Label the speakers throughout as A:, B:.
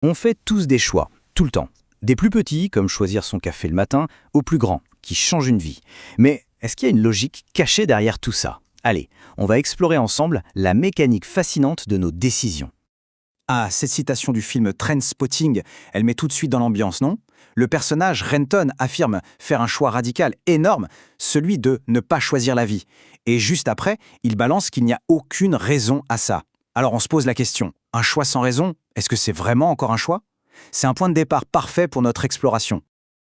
A: On fait tous des choix, tout le temps. Des plus petits, comme choisir son café le matin, aux plus grands, qui changent une vie. Mais est-ce qu'il y a une logique cachée derrière tout ça? Allez, on va explorer ensemble la mécanique fascinante de nos décisions.
B: Ah, cette citation du film Trainspotting, elle met tout de suite dans l'ambiance, non? Le personnage, Renton, affirme faire un choix radical énorme, celui de ne pas choisir la vie. Et juste après, il balance qu'il n'y a aucune raison à ça. Alors on se pose la question, un choix sans raison, est-ce que c'est vraiment encore un choix? C'est un point de départ parfait pour notre exploration.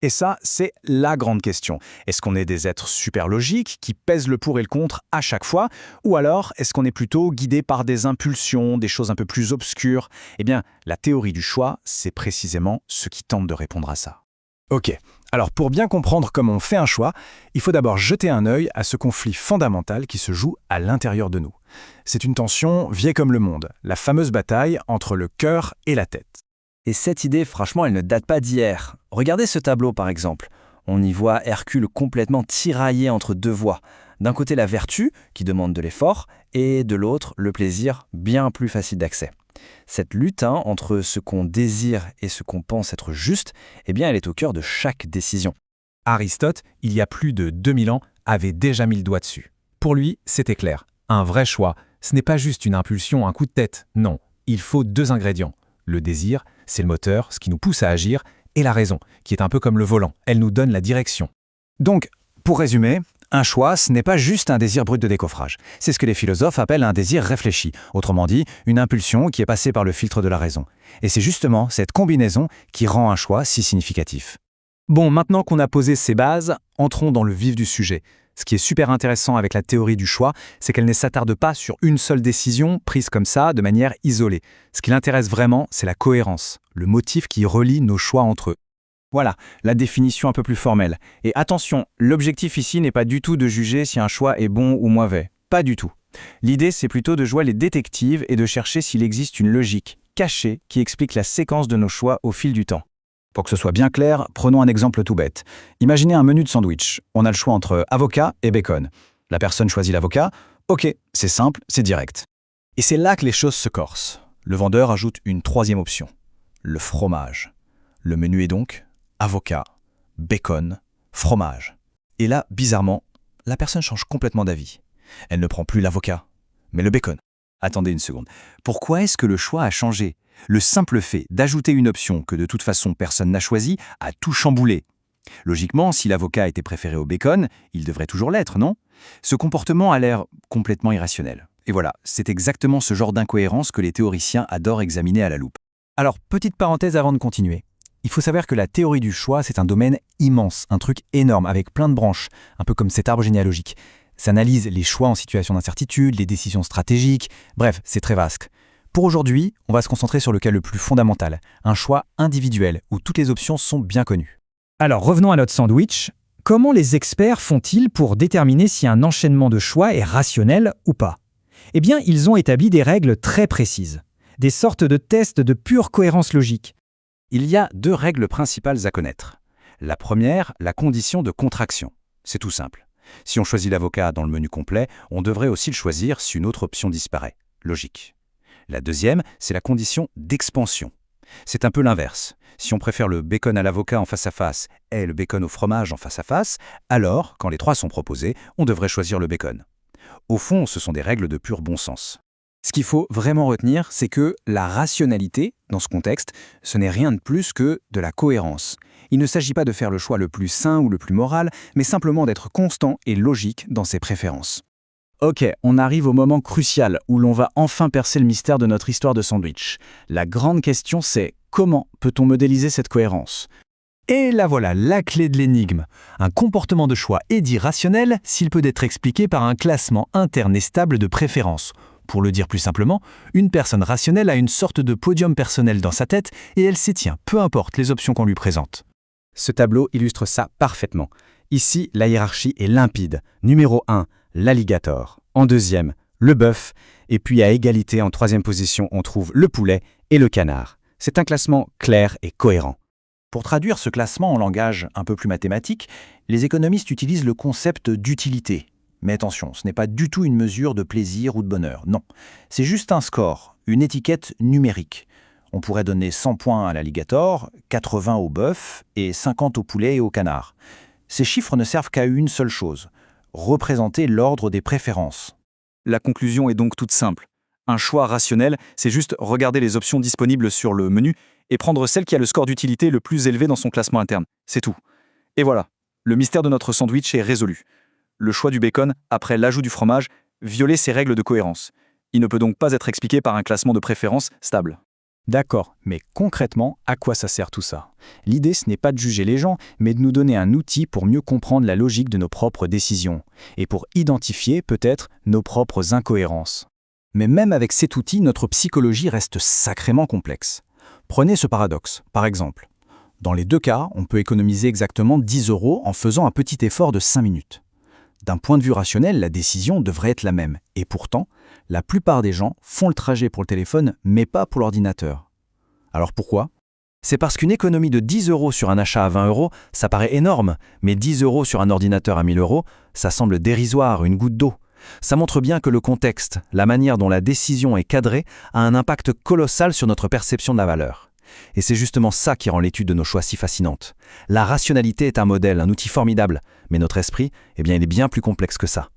C: Et ça, c'est la grande question. Est-ce qu'on est des êtres super logiques qui pèsent le pour et le contre à chaque fois? Ou alors, est-ce qu'on est plutôt guidé par des impulsions, des choses un peu plus obscures? Eh bien, la théorie du choix, c'est précisément ce qui tente de répondre à ça. Ok, alors pour bien comprendre comment on fait un choix, il faut d'abord jeter un œil à ce conflit fondamental qui se joue à l'intérieur de nous. C'est une tension vieille comme le monde, la fameuse bataille entre le cœur et la tête.
D: Et cette idée, franchement, elle ne date pas d'hier. Regardez ce tableau, par exemple. On y voit Hercule complètement tiraillé entre deux voies. D'un côté, la vertu, qui demande de l'effort, et de l'autre, le plaisir, bien plus facile d'accès. Cette lutte entre ce qu'on désire et ce qu'on pense être juste, eh bien, elle est au cœur de chaque décision.
C: Aristote, il y a plus de 2000 ans, avait déjà mis le doigt dessus. Pour lui, c'était clair. Un vrai choix, ce n'est pas juste une impulsion, un coup de tête. Non, il faut deux ingrédients. Le désir, c'est le moteur, ce qui nous pousse à agir, et la raison, qui est un peu comme le volant, elle nous donne la direction.
B: Donc, pour résumer, un choix, ce n'est pas juste un désir brut de décoffrage. C'est ce que les philosophes appellent un désir réfléchi, autrement dit, une impulsion qui est passée par le filtre de la raison. Et c'est justement cette combinaison qui rend un choix si significatif.
C: Bon, maintenant qu'on a posé ces bases, entrons dans le vif du sujet. Ce qui est super intéressant avec la théorie du choix, c'est qu'elle ne s'attarde pas sur une seule décision prise comme ça, de manière isolée. Ce qui l'intéresse vraiment, c'est la cohérence, le motif qui relie nos choix entre eux.
B: Voilà, la définition un peu plus formelle. Et attention, l'objectif ici n'est pas du tout de juger si un choix est bon ou mauvais. Pas du tout. L'idée, c'est plutôt de jouer les détectives et de chercher s'il existe une logique cachée qui explique la séquence de nos choix au fil du temps. Pour que ce soit bien clair, prenons un exemple tout bête. Imaginez un menu de sandwich. On a le choix entre avocat et bacon. La personne choisit l'avocat. Ok, c'est simple, c'est direct.
C: Et c'est là que les choses se corsent. Le vendeur ajoute une troisième option, le fromage. Le menu est donc avocat, bacon, fromage. Et là, bizarrement, la personne change complètement d'avis. Elle ne prend plus l'avocat, mais le bacon.
B: Attendez une seconde. Pourquoi est-ce que le choix a changé? Le simple fait d'ajouter une option que de toute façon personne n'a choisie a tout chamboulé. Logiquement, si l'avocat était préféré au bacon, il devrait toujours l'être, non? Ce comportement a l'air complètement irrationnel. Et voilà, c'est exactement ce genre d'incohérence que les théoriciens adorent examiner à la loupe.
C: Alors, petite parenthèse avant de continuer. Il faut savoir que la théorie du choix, c'est un domaine immense, un truc énorme, avec plein de branches, un peu comme cet arbre généalogique. Ça analyse les choix en situation d'incertitude, les décisions stratégiques, bref, c'est très vaste. Pour aujourd'hui, on va se concentrer sur le cas le plus fondamental, un choix individuel, où toutes les options sont bien connues.
E: Alors revenons à notre sandwich. Comment les experts font-ils pour déterminer si un enchaînement de choix est rationnel ou pas? Eh bien, ils ont établi des règles très précises, des sortes de tests de pure cohérence logique.
B: Il y a deux règles principales à connaître. La première, la condition de contraction. C'est tout simple. Si on choisit l'avocat dans le menu complet, on devrait aussi le choisir si une autre option disparaît. Logique. La deuxième, c'est la condition d'expansion. C'est un peu l'inverse. Si on préfère le bacon à l'avocat en face-à-face et le bacon au fromage en face-à-face, alors, quand les trois sont proposés, on devrait choisir le bacon. Au fond, ce sont des règles de pur bon sens. Ce qu'il faut vraiment retenir, c'est que la rationalité, dans ce contexte, ce n'est rien de plus que de la cohérence. Il ne s'agit pas de faire le choix le plus sain ou le plus moral, mais simplement d'être constant et logique dans ses préférences. Ok, on arrive au moment crucial où l'on va enfin percer le mystère de notre histoire de sandwich. La grande question, c'est comment peut-on modéliser cette cohérence?
C: Et là voilà, la clé de l'énigme. Un comportement de choix est dit rationnel s'il peut être expliqué par un classement interne et stable de préférences. Pour le dire plus simplement, une personne rationnelle a une sorte de podium personnel dans sa tête et elle s'y tient, peu importe les options qu'on lui présente.
B: Ce tableau illustre ça parfaitement. Ici, la hiérarchie est limpide. Numéro 1, l'alligator. En deuxième, le bœuf. Et puis à égalité, en troisième position, on trouve le poulet et le canard. C'est un classement clair et cohérent. Pour traduire ce classement en langage un peu plus mathématique, les économistes utilisent le concept d'utilité. Mais attention, ce n'est pas du tout une mesure de plaisir ou de bonheur, non. C'est juste un score, une étiquette numérique. On pourrait donner 100 points à l'alligator, 80 au bœuf et 50 au poulet et au canard. Ces chiffres ne servent qu'à une seule chose, représenter l'ordre des préférences.
F: La conclusion est donc toute simple. Un choix rationnel, c'est juste regarder les options disponibles sur le menu et prendre celle qui a le score d'utilité le plus élevé dans son classement interne. C'est tout. Et voilà, le mystère de notre sandwich est résolu. Le choix du bacon, après l'ajout du fromage, violait ses règles de cohérence. Il ne peut donc pas être expliqué par un classement de préférence stable.
C: D'accord, mais concrètement, à quoi ça sert tout ça? L'idée, ce n'est pas de juger les gens, mais de nous donner un outil pour mieux comprendre la logique de nos propres décisions, et pour identifier, peut-être, nos propres incohérences. Mais même avec cet outil, notre psychologie reste sacrément complexe. Prenez ce paradoxe, par exemple. Dans les deux cas, on peut économiser exactement 10 € en faisant un petit effort de 5 minutes. D'un point de vue rationnel, la décision devrait être la même. Et pourtant, la plupart des gens font le trajet pour le téléphone, mais pas pour l'ordinateur. Alors pourquoi?
A: C'est parce qu'une économie de 10 € sur un achat à 20 €, ça paraît énorme, mais 10 € sur un ordinateur à 1000 €, ça semble dérisoire, une goutte d'eau. Ça montre bien que le contexte, la manière dont la décision est cadrée, a un impact colossal sur notre perception de la valeur. Et c'est justement ça qui rend l'étude de nos choix si fascinante. La rationalité est un modèle, un outil formidable, mais notre esprit, il est bien plus complexe que ça.